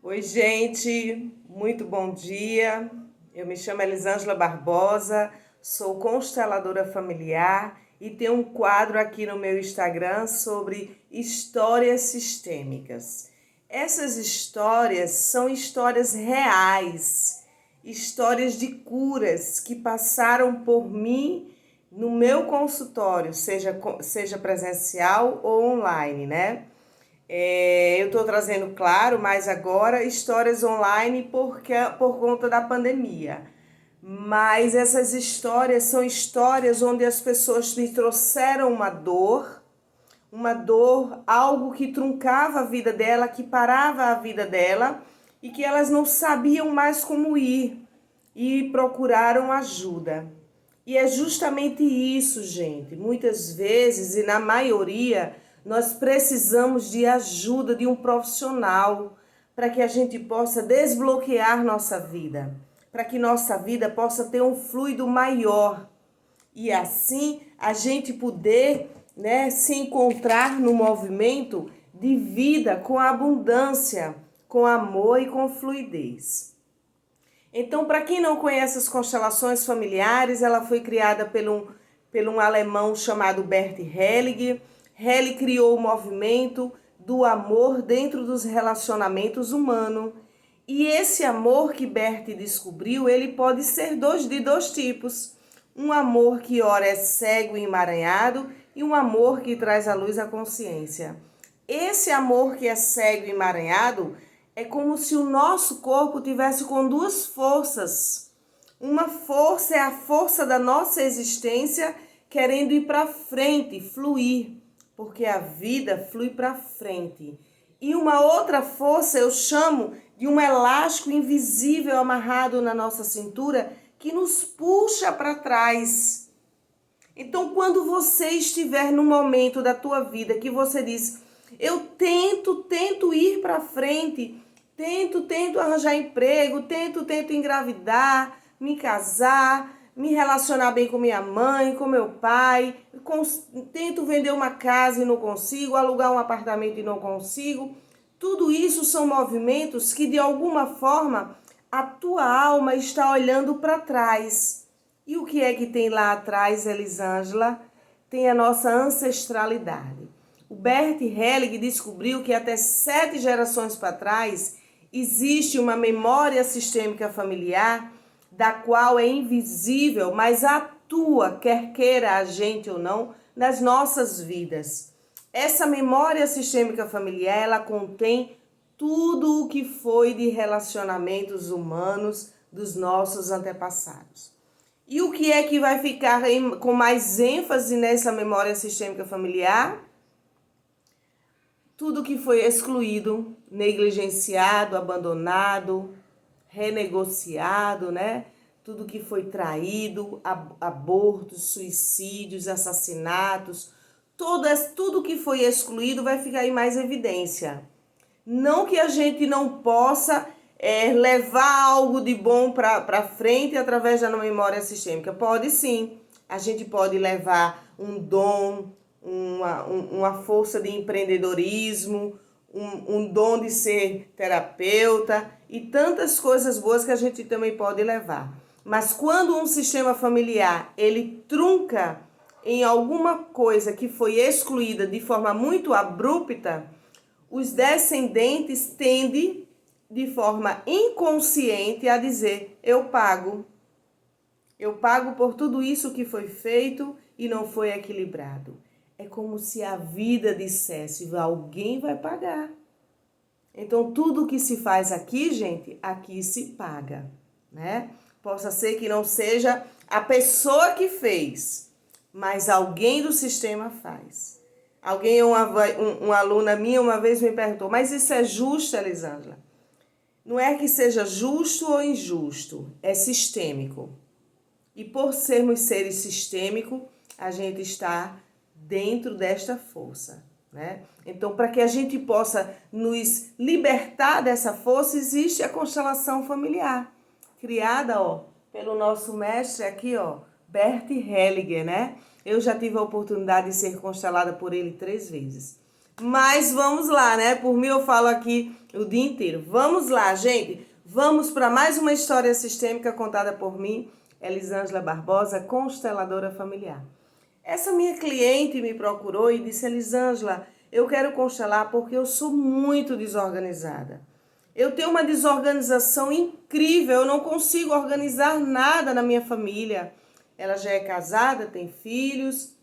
Oi, gente, muito bom dia. Eu me chamo Elisângela Barbosa, sou consteladora familiar e tenho um quadro aqui no meu Instagram sobre histórias sistêmicas. Essas histórias são histórias reais, histórias de curas que passaram por mim no meu consultório, seja presencial ou online, né? Eu estou trazendo, claro, mais agora histórias online por conta da pandemia. Mas essas histórias são histórias onde as pessoas me trouxeram uma dor, algo que truncava a vida dela, que parava a vida dela e que elas não sabiam mais como ir e procuraram ajuda. E é justamente isso, gente. Muitas vezes, e na maioria, nós precisamos de ajuda de um profissional para que a gente possa desbloquear nossa vida, para que nossa vida possa ter um fluido maior e assim a gente poder, né, se encontrar no movimento de vida com abundância, com amor e com fluidez. Então, para quem não conhece as constelações familiares, ela foi criada por um alemão chamado Bert Hellig. Hellig criou o movimento do amor dentro dos relacionamentos humanos. E esse amor que Bert descobriu, ele pode ser de dois tipos. Um amor que ora é cego e emaranhado e um amor que traz à luz a consciência. Esse amor que é cego e emaranhado é como se o nosso corpo tivesse com duas forças. Uma força é a força da nossa existência querendo ir para frente, fluir, porque a vida flui para frente. E uma outra força eu chamo de um elástico invisível amarrado na nossa cintura que nos puxa para trás. Então, quando você estiver no momento da tua vida que você diz, eu tento ir para frente, tento arranjar emprego, tento engravidar, me casar, me relacionar bem com minha mãe, com meu pai, tento vender uma casa e não consigo, alugar um apartamento e não consigo. Tudo isso são movimentos que de alguma forma a tua alma está olhando para trás. E o que é que tem lá atrás, Elisângela? Tem a nossa ancestralidade. O Bert Hellig descobriu que até 7 gerações para trás existe uma memória sistêmica familiar da qual é invisível, mas atua, quer queira a gente ou não, nas nossas vidas. Essa memória sistêmica familiar, ela contém tudo o que foi de relacionamentos humanos dos nossos antepassados. E o que é que vai ficar com mais ênfase nessa memória sistêmica familiar? Tudo que foi excluído, negligenciado, abandonado, renegociado, né? Tudo que foi traído, abortos, suicídios, assassinatos, tudo que foi excluído vai ficar em mais evidência. Não que a gente não possa levar algo de bom para frente através da memória sistêmica. Pode sim. A gente pode levar um dom, uma força de empreendedorismo, um dom de ser terapeuta e tantas coisas boas que a gente também pode levar. Mas quando um sistema familiar ele trunca em alguma coisa que foi excluída de forma muito abrupta, os descendentes tendem, de forma inconsciente, a dizer: eu pago. Eu pago por tudo isso que foi feito e não foi equilibrado. É como se a vida dissesse: alguém vai pagar. Então, tudo que se faz aqui, gente, aqui se paga, né? Possa ser que não seja a pessoa que fez, mas alguém do sistema faz. Uma aluna minha uma vez me perguntou, mas isso é justo, Elisângela? Não é que seja justo ou injusto, é sistêmico. E por sermos seres sistêmicos, a gente está dentro desta força, né? Então, para que a gente possa nos libertar dessa força, existe a constelação familiar, criada, pelo nosso mestre aqui, Bert Hellinger, né? Eu já tive a oportunidade de ser constelada por ele 3 vezes. Mas vamos lá, né? Por mim eu falo aqui o dia inteiro. Vamos lá, gente. Vamos para mais uma história sistêmica contada por mim, Elisângela Barbosa, consteladora familiar. Essa minha cliente me procurou e disse: Elisângela, eu quero constelar porque eu sou muito desorganizada. Eu tenho uma desorganização incrível, eu não consigo organizar nada na minha família. Ela já é casada, tem filhos.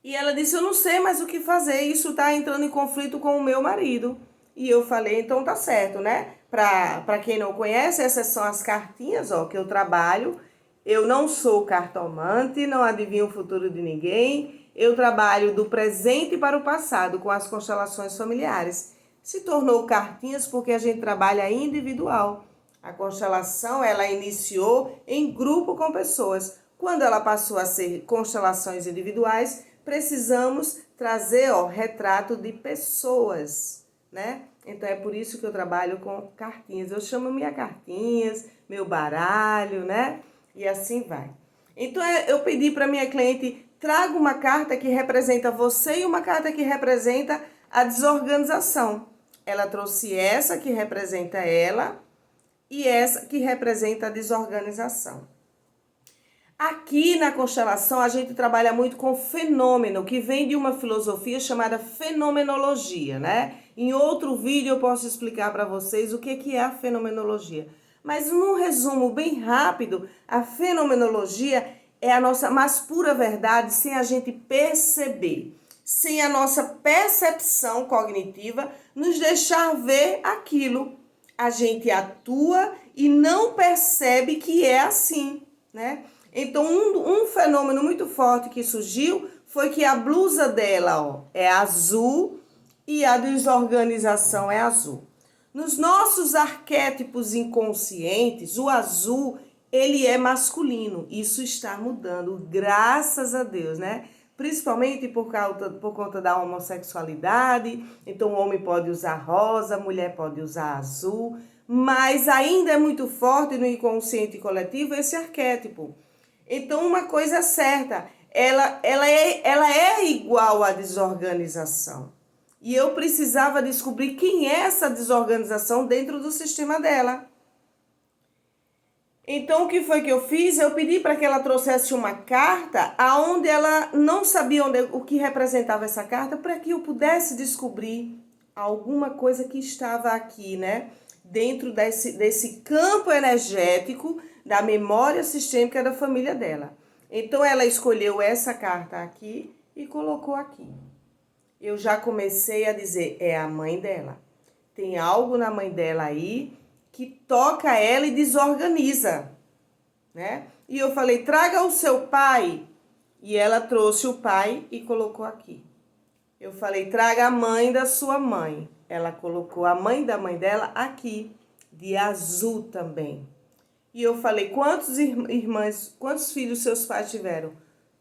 E ela disse: eu não sei mais o que fazer, isso está entrando em conflito com o meu marido. E eu falei: então tá certo, né? Para quem não conhece, essas são as cartinhas, ó, que eu trabalho. Eu não sou cartomante, não adivinho o futuro de ninguém. Eu trabalho do presente para o passado com as constelações familiares. Se tornou cartinhas porque a gente trabalha individual. A constelação, ela iniciou em grupo com pessoas. Quando ela passou a ser constelações individuais, precisamos trazer, ó, retrato de pessoas, né? Então é por isso que eu trabalho com cartinhas. Eu chamo minhas cartinhas, meu baralho, né? E assim vai. Então eu pedi para minha cliente: traga uma carta que representa você e uma carta que representa a desorganização. Ela trouxe essa que representa ela e essa que representa a desorganização. Aqui na constelação a gente trabalha muito com fenômeno, que vem de uma filosofia chamada fenomenologia, né? Em outro vídeo eu posso explicar para vocês o que é a fenomenologia. Mas num resumo bem rápido, a fenomenologia é a nossa mais pura verdade sem a gente perceber, sem a nossa percepção cognitiva nos deixar ver aquilo. A gente atua e não percebe que é assim, né? Então, um fenômeno muito forte que surgiu foi que a blusa dela, ó, é azul e a desorganização é azul. Nos nossos arquétipos inconscientes, o azul, ele é masculino. Isso está mudando, graças a Deus, né? Principalmente por conta da homossexualidade. Então, o homem pode usar rosa, a mulher pode usar azul. Mas ainda é muito forte no inconsciente coletivo esse arquétipo. Então, uma coisa é certa, ela é igual à desorganização. E eu precisava descobrir quem é essa desorganização dentro do sistema dela. Então, o que foi que eu fiz? Eu pedi para que ela trouxesse uma carta aonde ela não sabia o que representava essa carta, para que eu pudesse descobrir alguma coisa que estava aqui, né? Dentro desse campo energético da memória sistêmica da família dela. Então, ela escolheu essa carta aqui e colocou aqui. Eu já comecei a dizer: é a mãe dela. Tem algo na mãe dela aí que toca ela e desorganiza, né? E eu falei: traga o seu pai. E ela trouxe o pai e colocou aqui. Eu falei: traga a mãe da sua mãe. Ela colocou a mãe da mãe dela aqui, de azul também. E eu falei: quantos irmãs, quantos filhos seus pais tiveram?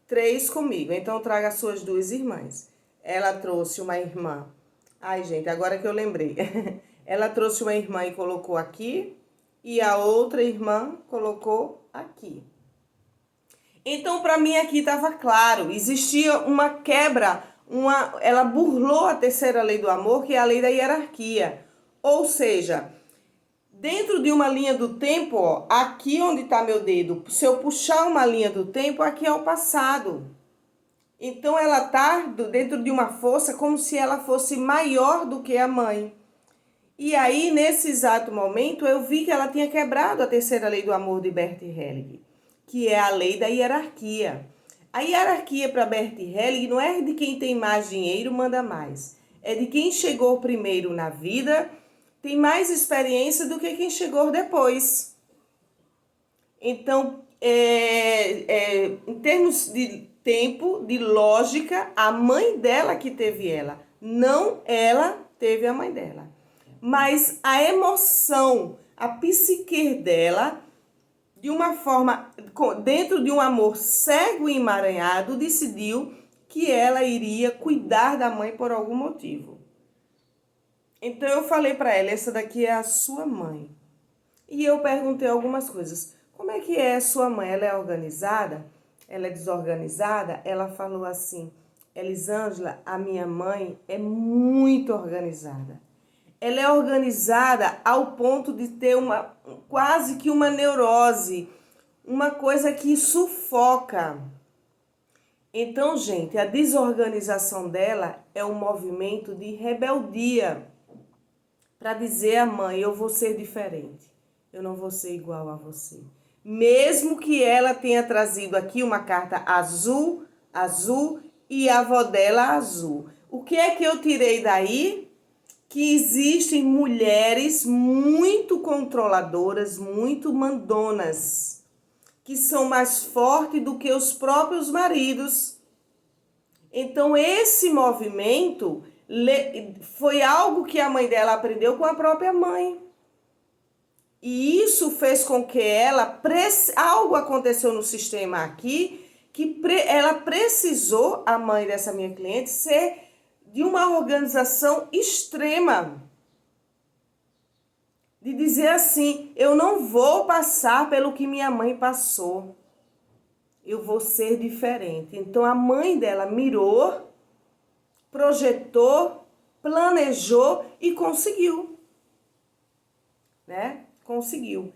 3 comigo, então traga as suas 2 irmãs. Ela trouxe uma irmã. Ai, gente, agora que eu lembrei. Ela trouxe uma irmã e colocou aqui, e a outra irmã colocou aqui. Então, para mim aqui estava claro, existia uma quebra, ela burlou a terceira lei do amor, que é a lei da hierarquia. Ou seja, dentro de uma linha do tempo, ó, aqui onde está meu dedo, se eu puxar uma linha do tempo, aqui é o passado. Então, ela está dentro de uma força como se ela fosse maior do que a mãe. E aí, nesse exato momento, eu vi que ela tinha quebrado a terceira lei do amor de Bert Helling, que é a lei da hierarquia. A hierarquia para Bert Helling não é de quem tem mais dinheiro manda mais. É de quem chegou primeiro na vida, tem mais experiência do que quem chegou depois. Então, em termos de tempo, de lógica, a mãe dela que teve ela, não ela teve a mãe dela. Mas a emoção, a psique dela, de uma forma, dentro de um amor cego e emaranhado, decidiu que ela iria cuidar da mãe por algum motivo. Então eu falei para ela: essa daqui é a sua mãe. E eu perguntei algumas coisas. Como é que é a sua mãe? Ela é organizada? Ela é desorganizada? Ela falou assim: Elisângela, a minha mãe é muito organizada. Ela é organizada ao ponto de ter quase que uma neurose, uma coisa que sufoca. Então, gente, a desorganização dela é um movimento de rebeldia para dizer à mãe, eu vou ser diferente, eu não vou ser igual a você. Mesmo que ela tenha trazido aqui uma carta azul, e a avó dela azul. O que é que eu tirei daí? Que existem mulheres muito controladoras, muito mandonas, que são mais fortes do que os próprios maridos. Então, esse movimento foi algo que a mãe dela aprendeu com a própria mãe. E isso fez com que algo aconteceu no sistema aqui, que ela precisou, a mãe dessa minha cliente, ser de uma organização extrema. De dizer assim, eu não vou passar pelo que minha mãe passou. Eu vou ser diferente. Então a mãe dela mirou, projetou, planejou e conseguiu. Né? Conseguiu.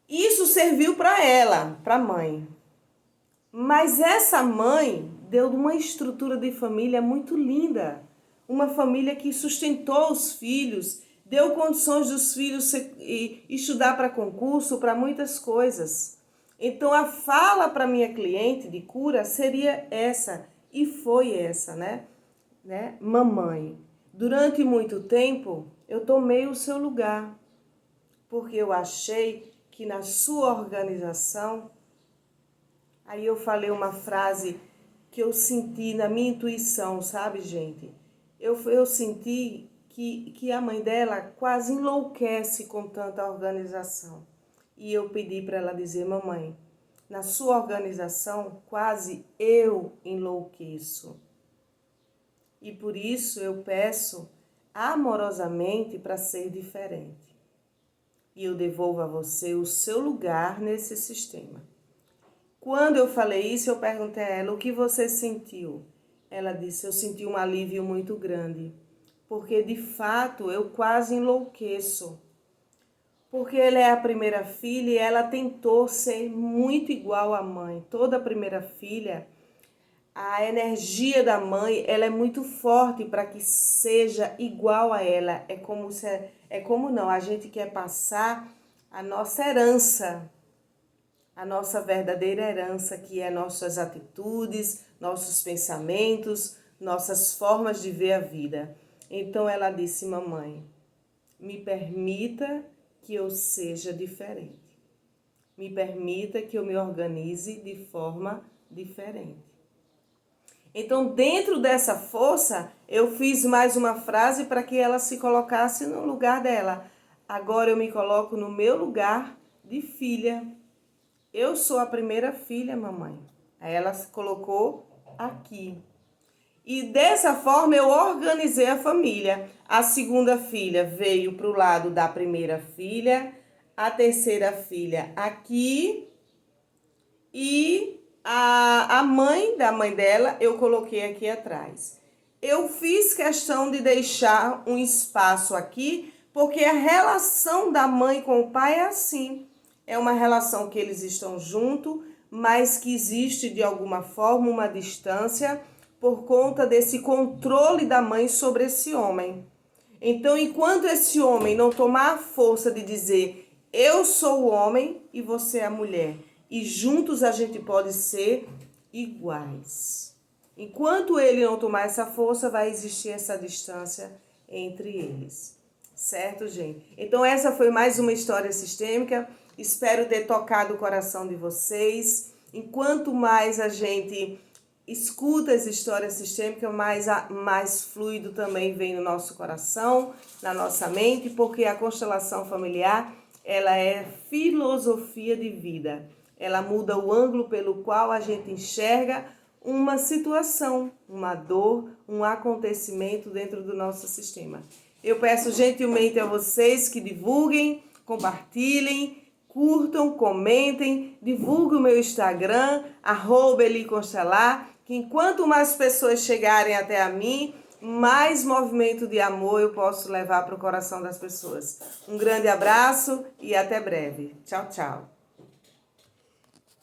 Isso serviu para ela, para a mãe. Mas essa mãe deu uma estrutura de família muito linda. Uma família que sustentou os filhos, deu condições dos filhos estudar para concurso, para muitas coisas. Então a fala para minha cliente de cura seria essa, e foi essa, né? Mamãe, durante muito tempo eu tomei o seu lugar, porque eu achei que na sua organização, aí eu falei uma frase que eu senti na minha intuição, sabe, gente? Eu senti que a mãe dela quase enlouquece com tanta organização. E eu pedi para ela dizer, mamãe, na sua organização quase eu enlouqueço. E por isso eu peço amorosamente para ser diferente. E eu devolvo a você o seu lugar nesse sistema. Quando eu falei isso, eu perguntei a ela, o que você sentiu? Ela disse, eu senti um alívio muito grande, porque de fato eu quase enlouqueço. Porque ela é a primeira filha e ela tentou ser muito igual à mãe. Toda primeira filha, a energia da mãe, ela é muito forte para que seja igual a ela. A gente quer passar a nossa herança, a nossa verdadeira herança, que é nossas atitudes, nossos pensamentos, nossas formas de ver a vida. Então ela disse, mamãe, me permita que eu seja diferente. Me permita que eu me organize de forma diferente. Então, dentro dessa força, eu fiz mais uma frase para que ela se colocasse no lugar dela. Agora eu me coloco no meu lugar de filha. Eu sou a primeira filha, mamãe. Aí ela se colocou aqui. E dessa forma eu organizei a família. A segunda filha veio para o lado da primeira filha, a terceira filha aqui e a mãe da mãe dela eu coloquei aqui atrás. Eu fiz questão de deixar um espaço aqui, porque a relação da mãe com o pai é assim. É uma relação que eles estão juntos, mas que existe de alguma forma uma distância por conta desse controle da mãe sobre esse homem. Então, enquanto esse homem não tomar a força de dizer, eu sou o homem e você é a mulher, e juntos a gente pode ser iguais. Enquanto ele não tomar essa força, vai existir essa distância entre eles. Certo, gente? Então, essa foi mais uma história sistêmica. Espero ter tocado o coração de vocês. Enquanto mais a gente escuta as histórias sistêmicas, mais fluido também vem no nosso coração, na nossa mente, porque a constelação familiar, ela é filosofia de vida. Ela muda o ângulo pelo qual a gente enxerga uma situação, uma dor, um acontecimento dentro do nosso sistema. Eu peço gentilmente a vocês que divulguem, compartilhem, curtam, comentem, divulguem o meu Instagram, @eliconstelar, que que quanto mais pessoas chegarem até a mim, mais movimento de amor eu posso levar para o coração das pessoas. Um grande abraço e até breve. Tchau, tchau.